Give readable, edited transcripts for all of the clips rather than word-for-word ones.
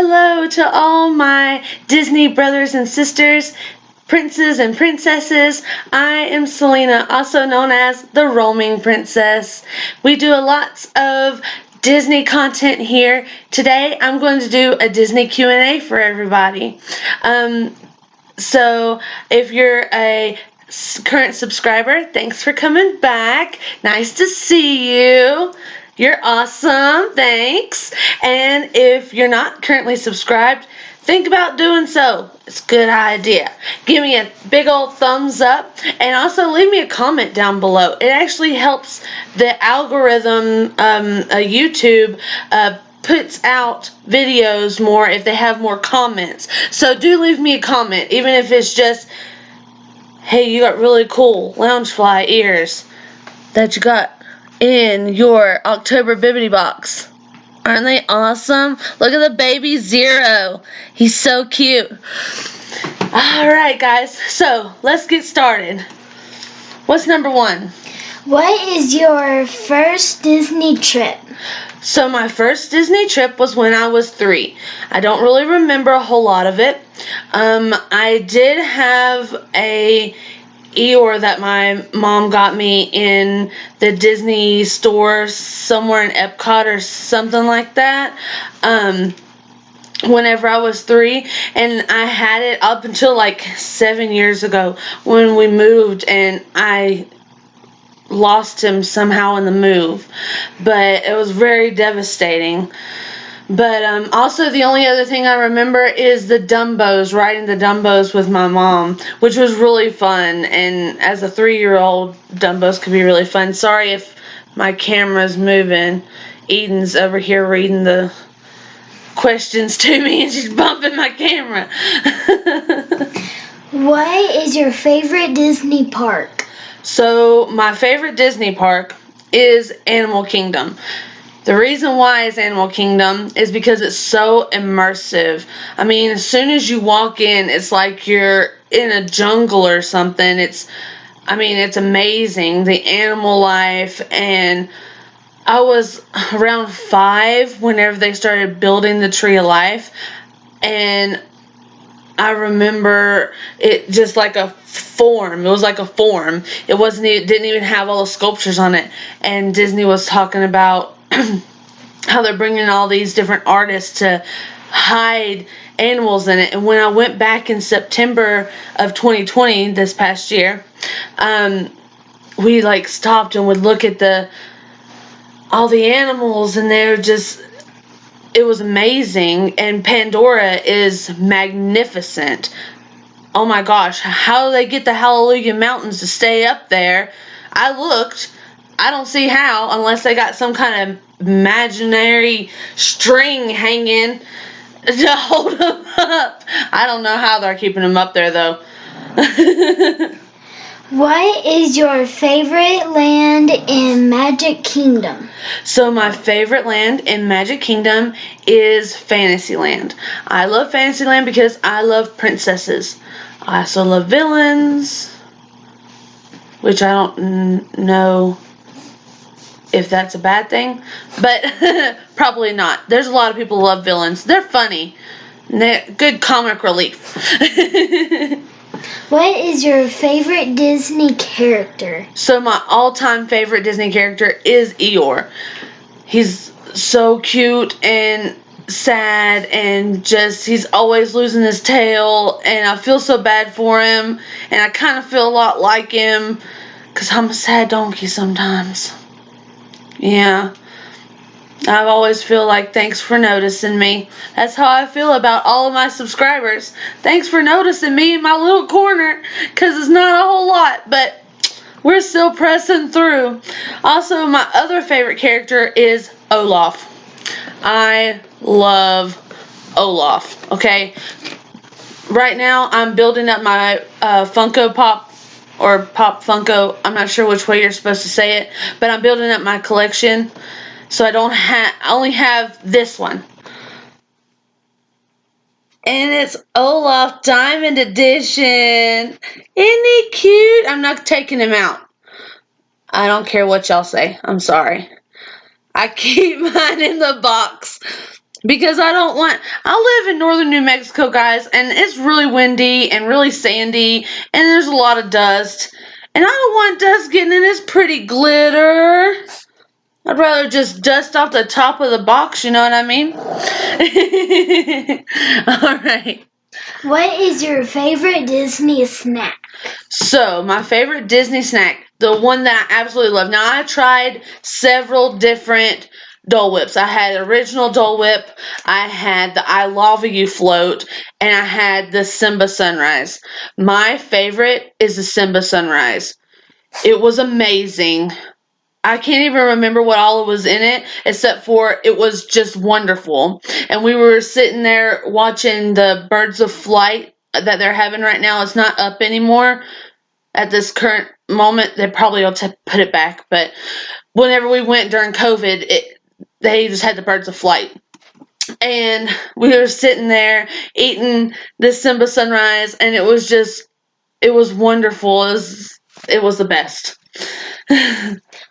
Hello to all my Disney brothers and sisters, princes and princesses. I am Selena, also known as the Roaming Princess. We do lots of Disney content here. Today I'm going to do a Disney Q&A for everybody. So if you're a current subscriber, thanks for coming back. Nice to see you. You're awesome. Thanks. And if you're not currently subscribed, think about doing so. It's a good idea. Give me a big old thumbs up and also leave me a comment down below. It actually helps the algorithm, YouTube, puts out videos more if they have more comments. So do leave me a comment, even if it's just, hey, you got really cool loungefly ears that you got in your October Bibbidi box. Aren't they awesome? Look at the baby Zero. He's so cute. Alright guys, so let's get started. What's number one? What is your first Disney trip? So my first Disney trip was when I was 3. I don't really remember a whole lot of it. I did have a Eeyore that my mom got me in the Disney store somewhere in Epcot or something like that. Whenever I was 3, and I had it up until like 7 years ago when we moved, and I lost him somehow in the move, but it was very devastating. But also the only other thing I remember is the Dumbos, riding the Dumbos with my mom, which was really fun. And as a 3-year-old, Dumbos could be really fun. Sorry if my camera's moving. Eden's over here reading the questions to me and she's bumping my camera. What is your favorite Disney park? So my favorite Disney park is Animal Kingdom. The reason why it's Animal Kingdom is because it's so immersive. I mean, as soon as you walk in, it's like you're in a jungle or something. It's amazing, the animal life. And I was around 5 whenever they started building the Tree of Life. And I remember it just like a form. It was like a form. It didn't even have all the sculptures on it. And Disney was talking about how they're bringing all these different artists to hide animals in it. And when I went back in September of 2020, this past year, we like stopped and would look at all the animals, and it was amazing. And Pandora is magnificent. Oh my gosh, how do they get the Hallelujah Mountains to stay up there? I looked. I don't see how, unless they got some kind of imaginary string hanging to hold them up. I don't know how they're keeping them up there, though. What is your favorite land in Magic Kingdom? So my favorite land in Magic Kingdom is Fantasyland. I love Fantasyland because I love princesses. I also love villains, which I don't know if that's a bad thing, but probably not. There's a lot of people who love villains. They're funny. They're good comic relief. What is your favorite Disney character? So my all-time favorite Disney character is Eeyore. He's so cute and sad, and he's always losing his tail, and I feel so bad for him, and I kind of feel a lot like him because I'm a sad donkey sometimes. Yeah, I always feel like, thanks for noticing me. That's how I feel about all of my subscribers. Thanks for noticing me in my little corner, because it's not a whole lot, but we're still pressing through. Also, my other favorite character is Olaf. I love Olaf, okay? Right now, I'm building up my Funko Pop, or Pop Funko, I'm not sure which way you're supposed to say it, but I'm building up my collection, so I only have this one. And it's Olaf Diamond Edition. Isn't he cute? I'm not taking him out. I don't care what y'all say. I'm sorry. I keep mine in the box. Because I live in northern New Mexico, guys, and it's really windy and really sandy, and there's a lot of dust. And I don't want dust getting in this pretty glitter. I'd rather just dust off the top of the box, you know what I mean? Alright. What is your favorite Disney snack? So, my favorite Disney snack, the one that I absolutely love. Now, I tried several different Dole Whips. I had original Dole Whip, I had the I Love You float, and I had the Simba Sunrise. My favorite is the Simba Sunrise. It was amazing. I can't even remember what all was in it, except for it was just wonderful. And we were sitting there watching the Birds of Flight that they're having right now. It's not up anymore at this current moment. They probably will put it back, but whenever we went during COVID, they just had the Birds of Flight. And we were sitting there eating the Simba Sunrise, and it was wonderful. It was the best.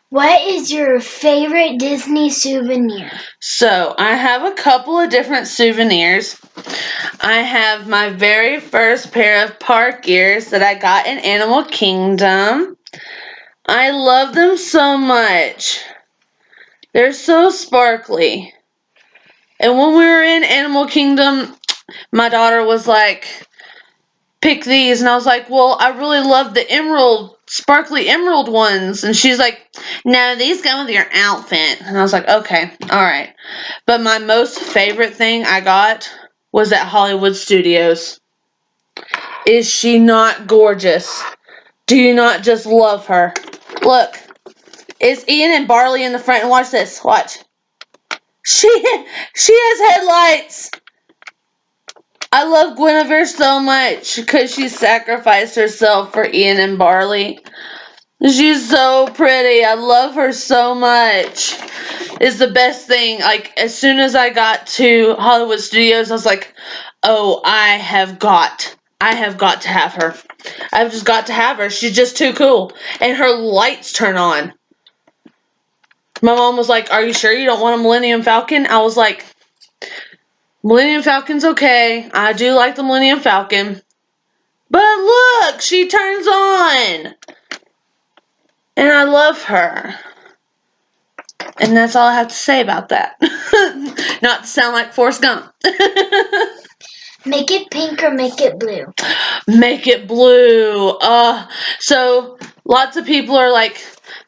What is your favorite Disney souvenir? So, I have a couple of different souvenirs. I have my very first pair of park ears that I got in Animal Kingdom. I love them so much. They're so sparkly. And when we were in Animal Kingdom, my daughter was like, pick these. And I was like, well, I really love the sparkly emerald ones. And she's like, no, these go with your outfit. And I was like, okay, all right. But my most favorite thing I got was at Hollywood Studios. Is she not gorgeous? Do you not just love her? Look, it's Ian and Barley in the front. And watch this. Watch. She has headlights. I love Guinevere so much because she sacrificed herself for Ian and Barley. She's so pretty. I love her so much. It's the best thing. Like, as soon as I got to Hollywood Studios, I was like, oh, I have got to have her. I've just got to have her. She's just too cool. And her lights turn on. My mom was like, are you sure you don't want a Millennium Falcon? I was like, Millennium Falcon's okay. I do like the Millennium Falcon. But look, she turns on. And I love her. And that's all I have to say about that. Not to sound like Forrest Gump. Make it pink or make it blue? Make it blue. So lots of people are like,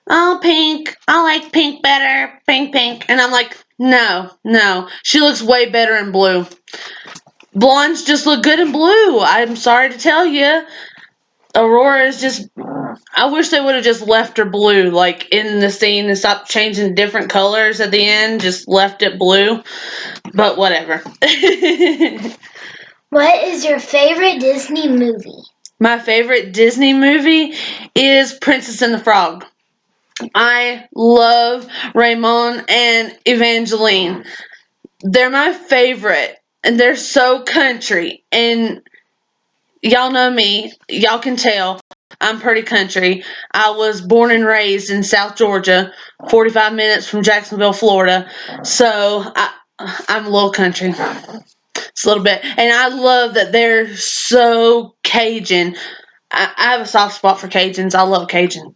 oh, pink. I like pink better. Pink. And I'm like, no. She looks way better in blue. Blondes just look good in blue. I'm sorry to tell you. Aurora is just... I wish they would have just left her blue, like, in the scene and stopped changing different colors at the end. Just left it blue. But whatever. What is your favorite Disney movie? My favorite Disney movie is Princess and the Frog. I love Raymond and Evangeline. They're my favorite. And they're so country. And y'all know me. Y'all can tell. I'm pretty country. I was born and raised in South Georgia, 45 minutes from Jacksonville, Florida. So I'm a little country. It's a little bit. And I love that they're so Cajun. I have a soft spot for Cajuns. I love Cajun.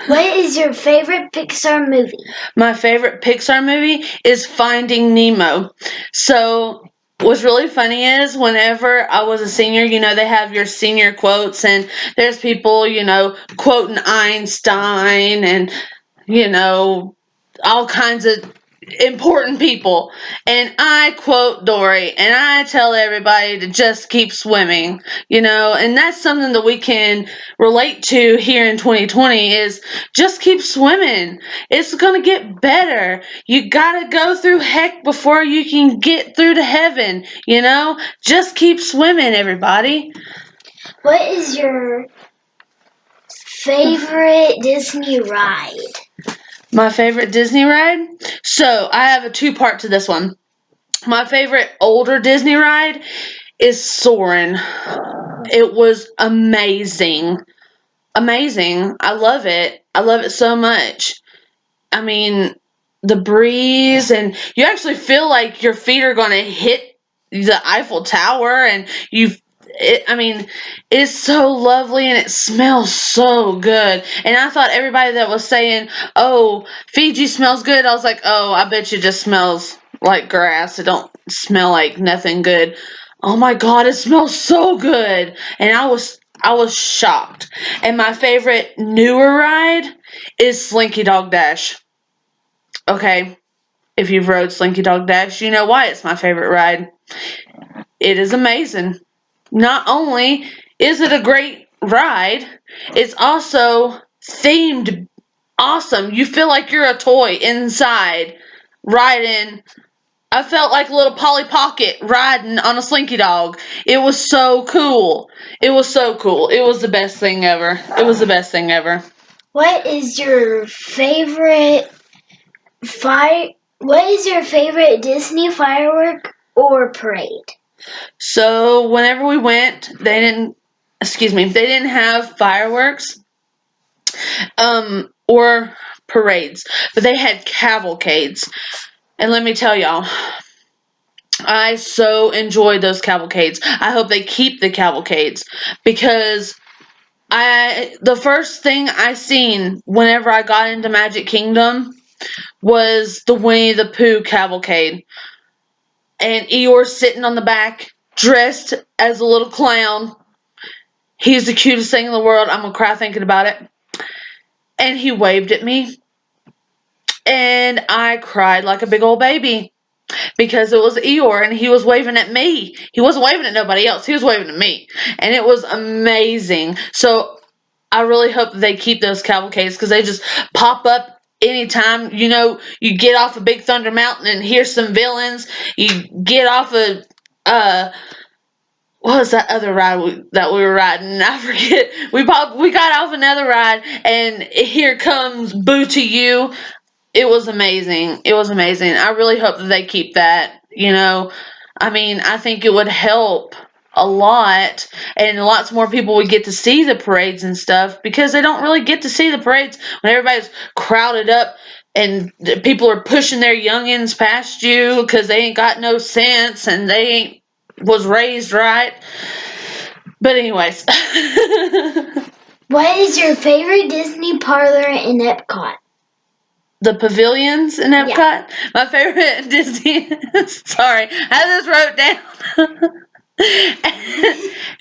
What is your favorite Pixar movie? My favorite Pixar movie is Finding Nemo. So what's really funny is whenever I was a senior, they have your senior quotes, and there's people, quoting Einstein and, all kinds of important people. And I quote Dory, and I tell everybody to just keep swimming, and that's something that we can relate to here in 2020 is just keep swimming. It's going to get better. You got to go through heck before you can get through to heaven, Just keep swimming, everybody. What is your favorite Disney ride? My favorite Disney ride? So, I have a two-part to this one. My favorite older Disney ride is Soarin'. It was amazing. Amazing. I love it. I love it so much. I mean, the breeze, and you actually feel like your feet are going to hit the Eiffel Tower, and I mean, it's so lovely and it smells so good. And I thought everybody that was saying, "Oh, Fiji smells good," I was like, "Oh, I bet you just smells like grass. It don't smell like nothing good." Oh my God, it smells so good, and I was shocked. And my favorite newer ride is Slinky Dog Dash. Okay, if you've rode Slinky Dog Dash, you know why it's my favorite ride. It is amazing. Not only is it a great ride, it's also themed awesome. You feel like you're a toy inside riding. I felt like a little Polly Pocket riding on a Slinky Dog. It was so cool. It was so cool. It was the best thing ever. It was the best thing ever. What is your favorite What is your favorite Disney firework or parade? So whenever we went, they didn't have fireworks or parades, but they had cavalcades. And let me tell y'all, I so enjoyed those cavalcades. I hope they keep the cavalcades, because the first thing I seen whenever I got into Magic Kingdom was the Winnie the Pooh cavalcade, and Eeyore sitting on the back dressed as a little clown. He's the cutest thing in the world. I'm gonna cry thinking about it. And he waved at me, and I cried like a big old baby, because it was Eeyore and he was waving at me. He wasn't waving at nobody else. He was waving at me. And it was amazing. So I really hope that they keep those cavalcades, because they just pop up anytime. You get off of Big Thunder Mountain and hear some villains. You get off of what was that other ride that we were riding? I forget. We got off another ride, and here comes Boo to You. It was amazing. It was amazing. I really hope that they keep that. I mean, I think it would help a lot, and lots more people would get to see the parades and stuff, because they don't really get to see the parades when everybody's crowded up and people are pushing their youngins past you because they ain't got no sense and they ain't was raised right. But anyways. What is your favorite Disney parlor in Epcot? The pavilions in Epcot. Yeah. My favorite Disney. Sorry, I just wrote down.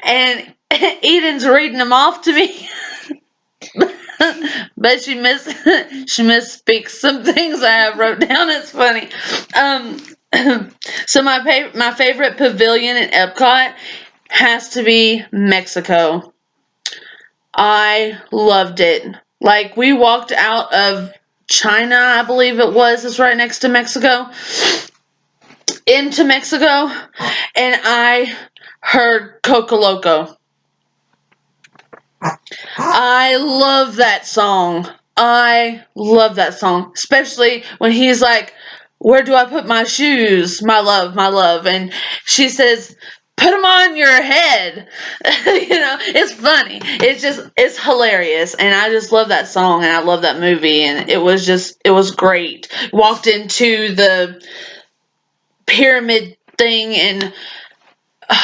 and Eden's reading them off to me. But she misspeaks some things I have wrote down. It's funny. So my favorite pavilion in Epcot has to be Mexico. I loved it. Like, we walked out of China, I believe it was. It's right next to Mexico. Into Mexico, and I heard Coco Loco. I love that song. I love that song, especially when he's like, "Where do I put my shoes, my love, my love?" And she says, "Put them on your head." It's funny. It's hilarious, and I just love that song, and I love that movie, and it was great. Walked into the pyramid thing, and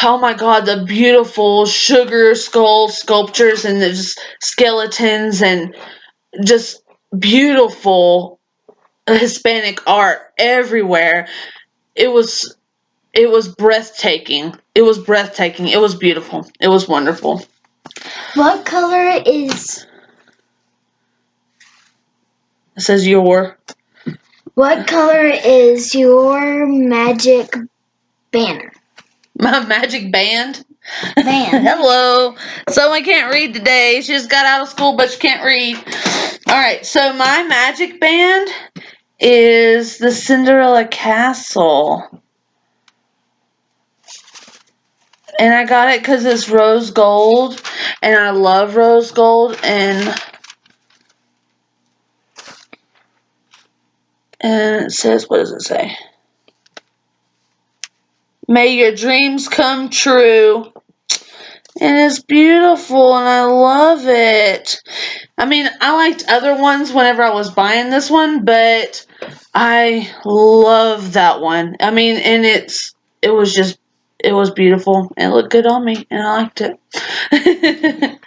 oh my God, the beautiful sugar skull sculptures and the just skeletons and just beautiful Hispanic art everywhere. It was breathtaking. It was breathtaking. It was beautiful. It was wonderful. What color is... It says your. What color is your magic banner? My magic band? Band. Hello. Someone can't read today. She just got out of school, but she can't read. Alright, so my magic band is the Cinderella Castle. And I got it because it's rose gold, and I love rose gold, and it says, what does it say? May your dreams come true. And it's beautiful, and I love it. I mean, I liked other ones whenever I was buying this one, but I love that one. I mean, and it was just it was beautiful. It looked good on me, and I liked it.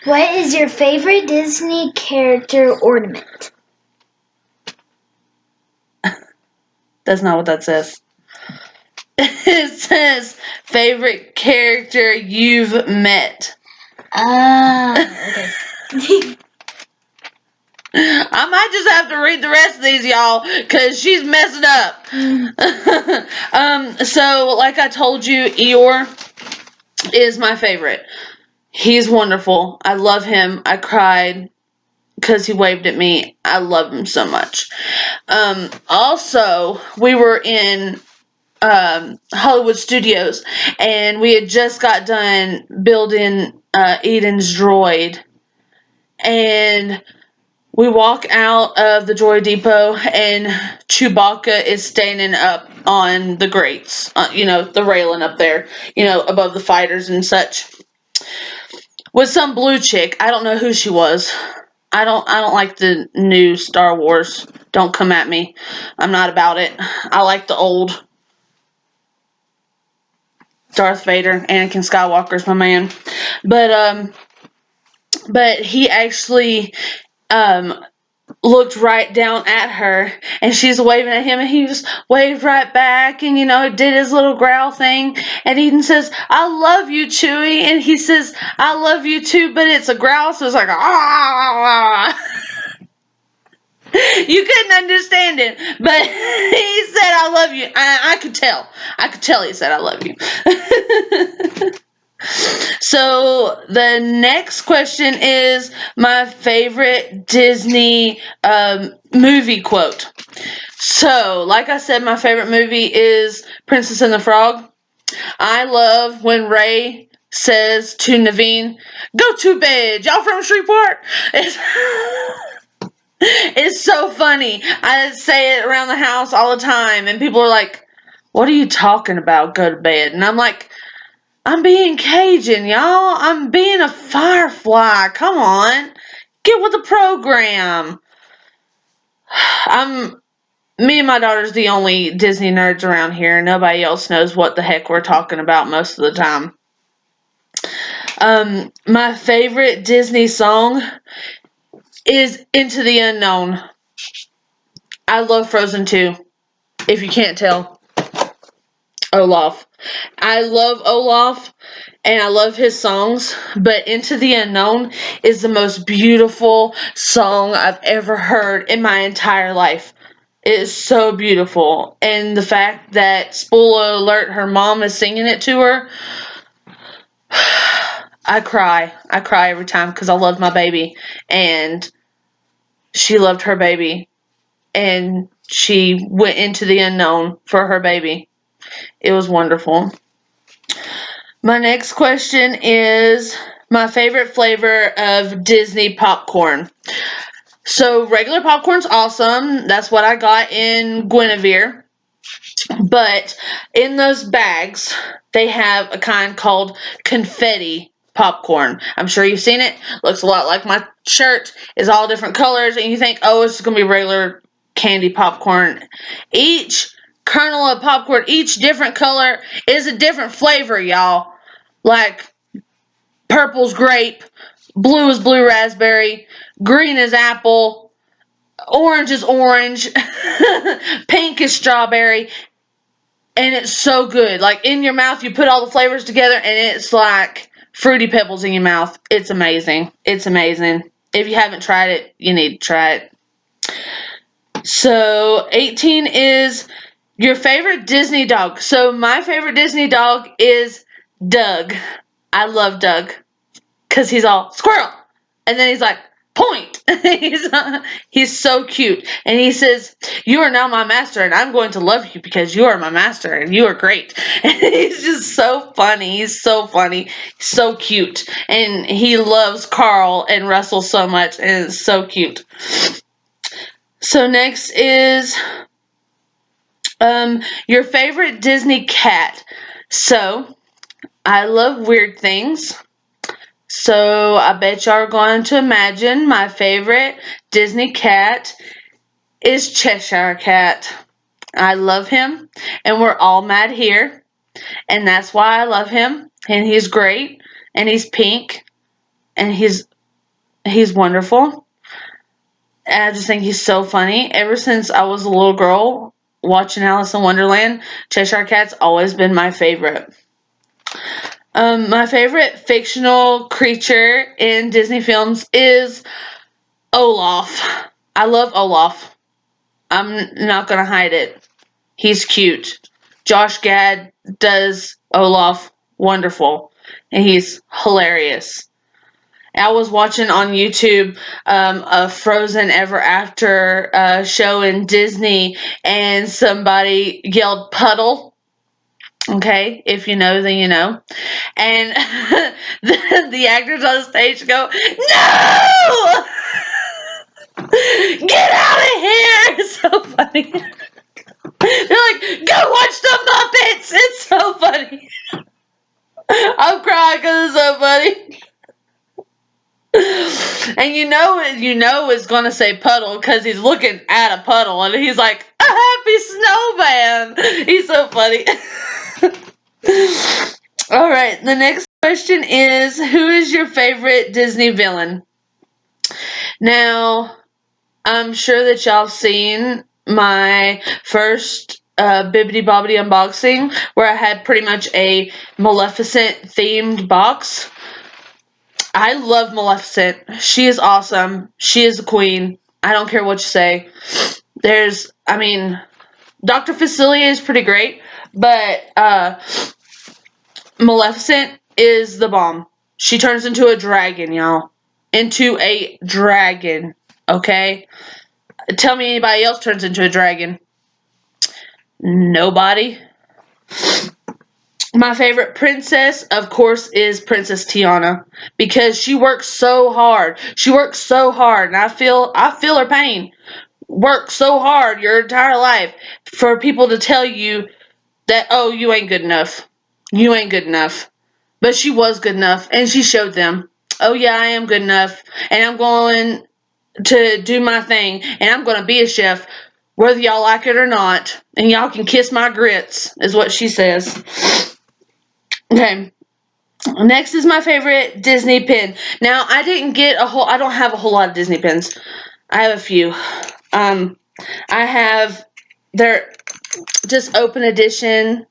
What is your favorite Disney character ornament? That's not what that says. It says favorite character you've met. Okay. I might just have to read the rest of these, y'all, because she's messing up. So, like I told you, Eeyore is my favorite. He's wonderful. I love him. I cried because he waved at me. I love him so much. Also, we were in Hollywood Studios, and we had just got done building Eden's droid, and we walk out of the droid depot, and Chewbacca is standing up on the grates, the railing up there, above the fighters and such, with some blue chick. I don't know who she was. I don't like the new Star Wars. Don't come at me. I'm not about it. I like the old Darth Vader. Anakin Skywalker's my man. But he actually looked right down at her, and she's waving at him, and he just waved right back, and did his little growl thing, and Eden says, "I love you, Chewie," and he says, "I love you too," but it's a growl, so it's like ah. You couldn't understand it, but he said, "I love you." I could tell. I could tell he said, "I love you." So the next question is my favorite Disney movie quote. So, like I said, my favorite movie is Princess and the Frog. I love when Ray says to Naveen, "Go to bed. Y'all from Shreveport?" It's so funny. I say it around the house all the time, and people are like, "What are you talking about? Go to bed." And I'm like, I'm being Cajun, y'all. I'm being a firefly. Come on. Get with the program. Me and my daughter's the only Disney nerds around here. Nobody else knows what the heck we're talking about most of the time. My favorite Disney song is Into the Unknown. I love Frozen 2, if you can't tell. Olaf. I love Olaf, and I love his songs, but Into the Unknown is the most beautiful song I've ever heard in my entire life. It is so beautiful, and the fact that, spoiler alert, her mom is singing it to her, I cry. I cry every time because I love my baby, and she loved her baby, and she went into the unknown for her baby. It was wonderful. My next question is my favorite flavor of Disney popcorn. So regular popcorn's awesome. That's what I got in Guinevere. But in those bags, they have a kind called confetti popcorn. I'm sure you've seen it. Looks a lot like my shirt. It's all different colors, and you think, oh, it's going to be regular candy popcorn. Each kernel of popcorn, each different color is a different flavor, y'all. Like purple's grape, blue is blue raspberry, green is apple, orange is orange, pink is strawberry, and it's so good. Like in your mouth, you put all the flavors together, and it's like Fruity Pebbles in your mouth. It's amazing. It's amazing. If you haven't tried it, you need to try it. So 18 is your favorite Disney dog. So my favorite Disney dog is Doug. I love Doug because he's all squirrel, and then he's like point. He's so cute, and he says, "You are now my master, and I'm going to love you because you are my master, and you are great." And he's just so funny. He's so funny, so cute, and he loves Carl and Russell so much, and it's so cute. So next is your favorite Disney cat. So I love weird things. So I bet y'all are going to imagine my favorite Disney cat is Cheshire Cat. I love him, and we're all mad here, and that's why I love him. And he's great, and he's pink, and he's wonderful. And I just think he's so funny. Ever since I was a little girl watching Alice in Wonderland, Cheshire Cat's always been my favorite. My favorite fictional creature in Disney films is Olaf. I love Olaf. I'm not gonna hide it. He's cute. Josh Gad does Olaf wonderful, and he's hilarious. I was watching on YouTube a Frozen Ever After show in Disney, and somebody yelled puddle. Okay, if you know, then you know. And the actors on stage go, "No! Get out of here!" It's so funny. They're like, "Go watch the Muppets!" It's so funny. I'm crying because it's so funny. And you know it's gonna say puddle because he's looking at a puddle and he's like, "A happy snowman." He's so funny. All right, the next question is, who is your favorite Disney villain? Now, I'm sure that y'all have seen my first Bibbidi Bobbidi unboxing where I had pretty much a Maleficent themed box. I love Maleficent. She is awesome. She is the queen. I don't care what you say. Dr. Facilier is pretty great, but Maleficent is the bomb. She turns into a dragon, y'all. Into a dragon, okay? Tell me anybody else turns into a dragon. Nobody. My favorite princess, of course, is Princess Tiana because she works so hard. She works so hard, and I feel her pain. Work so hard your entire life for people to tell you that, oh, you ain't good enough. You ain't good enough. But she was good enough, and she showed them, oh yeah, I am good enough, and I'm going to do my thing, and I'm going to be a chef, whether y'all like it or not, and y'all can kiss my grits, is what she says. Okay, next is my favorite Disney pin. Now, I don't have a whole lot of Disney pins. I have a few. They're just open edition,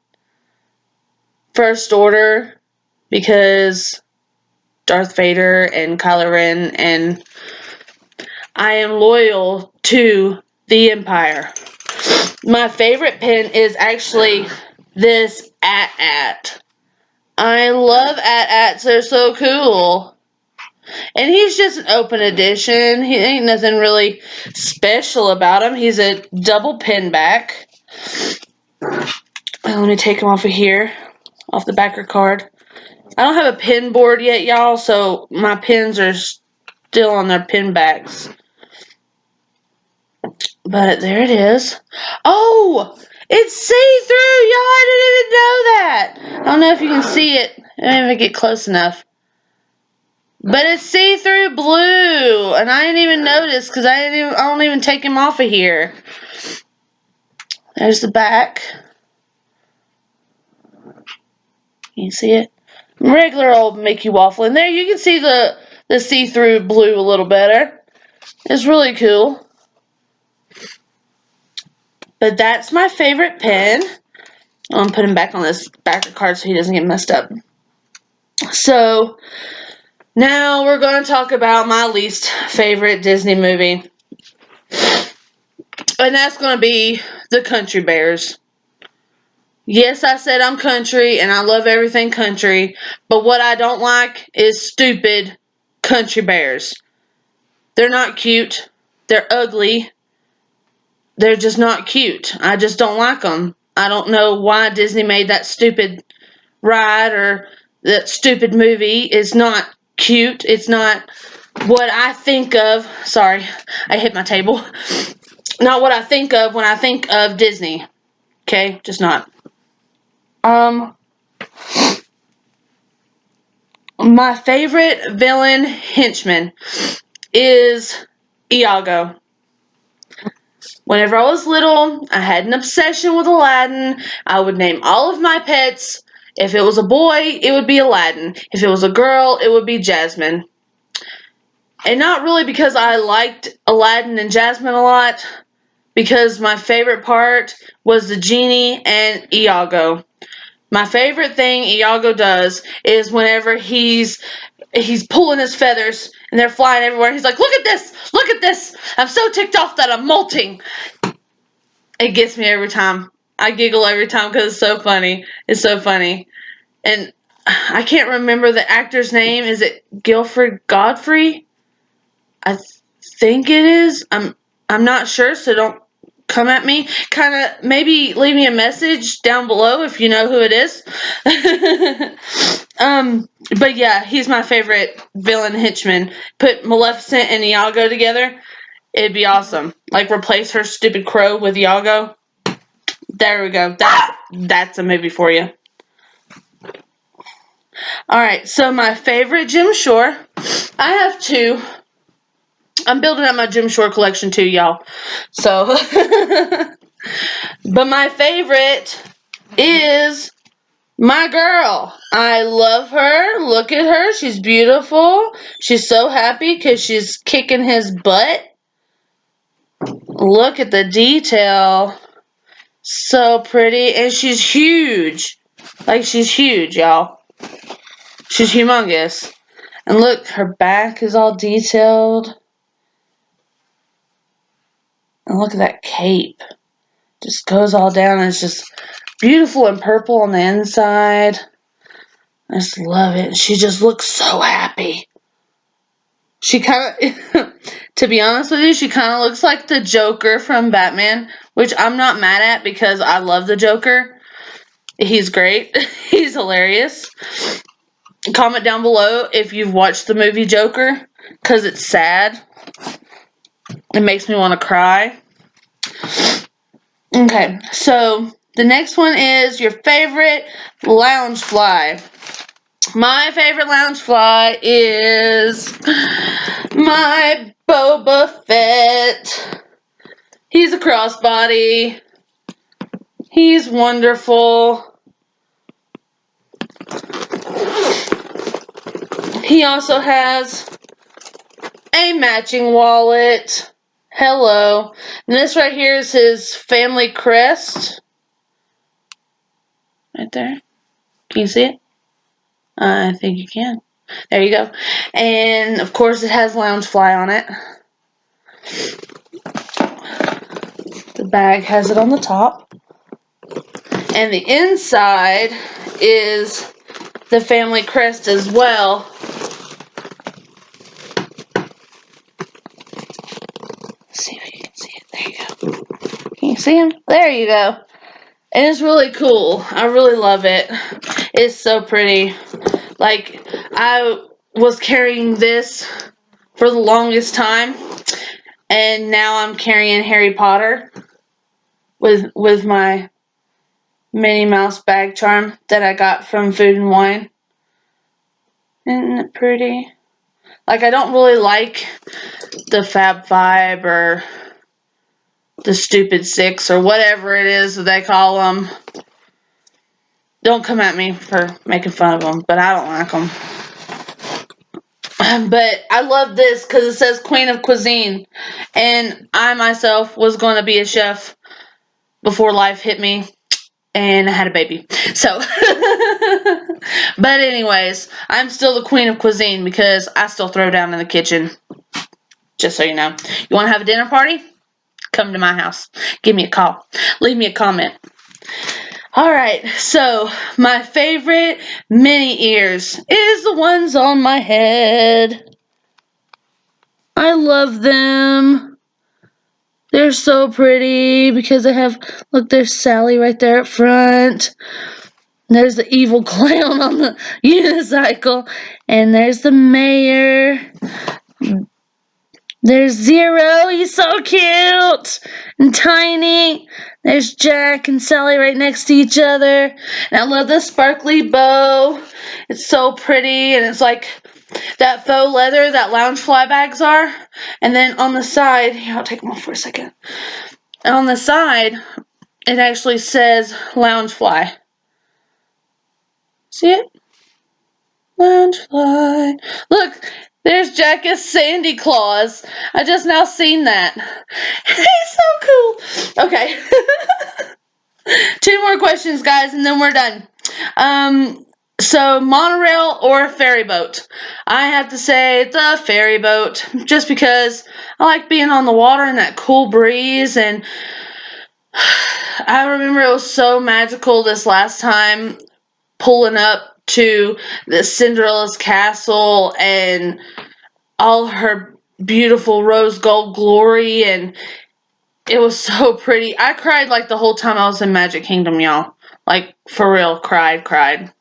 first order, because Darth Vader and Kylo Ren, and I am loyal to the Empire. My favorite pin is actually this AT-AT. I love AT-ATs. They're so cool. And he's just an open edition. He ain't nothing really special about him. He's a double pin back. Let me take him off of here, off the backer card. I don't have a pin board yet, y'all, so my pins are still on their pin backs. But there it is. Oh! It's see-through, y'all! I didn't even know that! I don't know if you can see it. I didn't even get close enough. But it's see-through blue, and I didn't even notice because I don't even take him off of here. There's the back. Can you see it? Regular old Mickey Waffle. And there you can see the see-through blue a little better. It's really cool. But that's my favorite pen. I'm going to put him back on this backer card so he doesn't get messed up. So, now we're going to talk about my least favorite Disney movie. And that's going to be The Country Bears. Yes, I said I'm country and I love everything country, but what I don't like is stupid country bears. They're not cute. They're ugly. They're just not cute. I just don't like them. I don't know why Disney made that stupid ride or that stupid movie. It's not cute. It's not what I think of. Sorry, I hit my table. Not what I think of when I think of Disney. Okay, just not. My favorite villain henchman is Iago. Whenever I was little, I had an obsession with Aladdin. I would name all of my pets. If it was a boy, it would be Aladdin. If it was a girl, it would be Jasmine. And not really because I liked Aladdin and Jasmine a lot, because my favorite part was the genie and Iago. My favorite thing Iago does is whenever he's pulling his feathers and they're flying everywhere, he's like, look at this, look at this. I'm so ticked off that I'm molting. It gets me every time. I giggle every time because it's so funny. It's so funny. And I can't remember the actor's name. Is it Guilford Godfrey? I think it is. I'm not sure, so don't come at me. Kind of maybe leave me a message down below if you know who it is. But yeah, he's my favorite villain henchman. Put Maleficent and Iago together, it'd be awesome. Like replace her stupid crow with Iago. There we go. That's a movie for you. Alright, so my favorite Jim Shore. I have two. I'm building up my Jim Shore collection too, y'all. So, but my favorite is my girl. I love her. Look at her. She's beautiful. She's so happy because she's kicking his butt. Look at the detail. So pretty. And she's huge. Like, she's huge, y'all. She's humongous. And look, her back is all detailed. And look at that cape. Just goes all down and it's just beautiful and purple on the inside. I just love it. She just looks so happy. She kind of, to be honest with you, she kind of looks like the Joker from Batman, which I'm not mad at because I love the Joker. He's great. He's hilarious. Comment down below if you've watched the movie Joker, because it's sad. It makes me want to cry. Okay, so the next one is your favorite lounge fly. My favorite lounge fly is my Boba Fett. He's a crossbody. He's wonderful. He also has a matching wallet. Hello. And this right here is his family crest. Right there. Can you see it? I think you can. There you go. And of course it has Loungefly on it. The bag has it on the top. And the inside is the family crest as well. Let's see if you can see it. There you go. Can you see him? There you go. And it's really cool. I really love it. It's so pretty. Like, I was carrying this for the longest time. And now I'm carrying Harry Potter with my Minnie Mouse bag charm that I got from Food and Wine. Isn't it pretty? Like, I don't really like the Fab Five or the Stupid Six or whatever it is that they call them. Don't come at me for making fun of them, but I don't like them. But I love this because it says Queen of Cuisine. And I myself was going to be a chef before life hit me and I had a baby. So, but anyways, I'm still the Queen of Cuisine because I still throw down in the kitchen. Just so you know. You want to have a dinner party? Come to my house. Give me a call. Leave me a comment. Alright, so my favorite mini ears is the ones on my head. I love them. They're so pretty because they have, look, there's Sally right there up front. There's the evil clown on the unicycle. And there's the mayor. There's Zero, he's so cute and tiny. There's Jack and Sally right next to each other. And I love the sparkly bow. It's so pretty and it's like that faux leather that Loungefly bags are. And then on the side, here, I'll take them off for a second. On the side, it actually says Loungefly. See it? Loungefly. Look, there's Jackus Sandy Claus. I just now seen that. He's so cool. Okay. 2 more questions, guys, and then we're done. So monorail or ferry boat? I have to say the ferry boat, just because I like being on the water and that cool breeze, and I remember it was so magical this last time pulling up to the Cinderella's castle and all her beautiful rose gold glory, and it was so pretty. I cried like the whole time I was in Magic Kingdom, y'all. Like, for real, cried.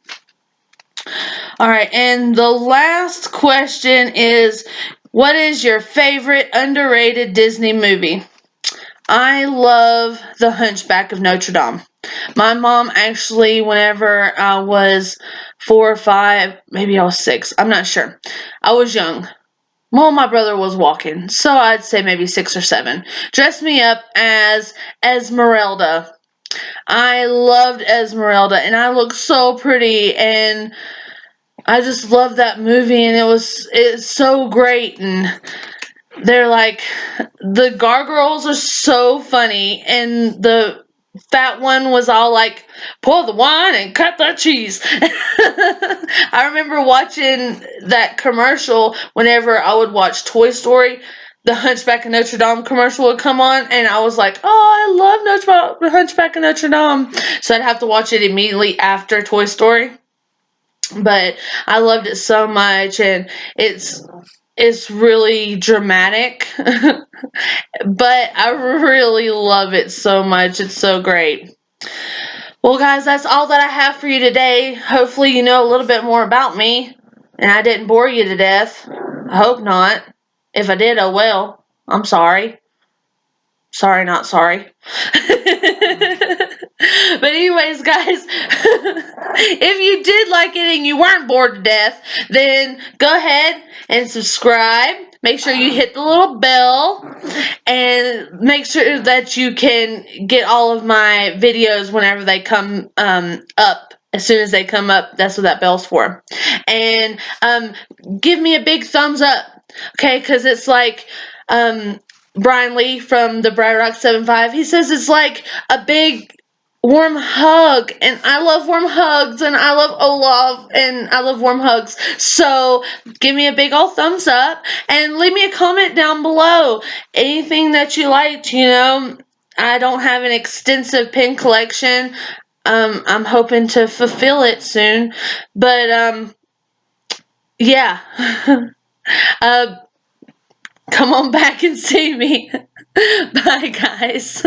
Alright, and the last question is, what is your favorite underrated Disney movie? I love The Hunchback of Notre Dame. My mom actually, whenever I was 4 or 5, maybe I was 6, I'm not sure. I was young. Well, my brother was walking, so I'd say maybe 6 or 7. Dressed me up as Esmeralda. I loved Esmeralda, and I looked so pretty, and I just loved that movie, and it's so great, and they're like, the gargoyles are so funny, and the fat one was all like, pour the wine and cut the cheese. I remember watching that commercial whenever I would watch Toy Story. The Hunchback of Notre Dame commercial would come on, and I was like, oh, I love the Hunchback of Notre Dame. So I'd have to watch it immediately after Toy Story. But I loved it so much, and it's really dramatic. But I really love it so much. It's so great. Well, guys, that's all that I have for you today. Hopefully you know a little bit more about me, and I didn't bore you to death. I hope not. If I did, oh well. I'm sorry. Sorry, not sorry. But anyways, guys, if you did like it and you weren't bored to death, then go ahead and subscribe. Make sure you hit the little bell, and make sure that you can get all of my videos whenever they come up. As soon as they come up, that's what that bell's for. And give me a big thumbs up, okay? Because it's like Brian Lee from the Bright Rock 75. He says it's like a big warm hug, and I love warm hugs, and I love Olaf, and I love warm hugs. So give me a big old thumbs up, and leave me a comment down below. Anything that you liked, I don't have an extensive pin collection. I'm hoping to fulfill it soon, but yeah. uh, Come on back and see me. Bye, guys.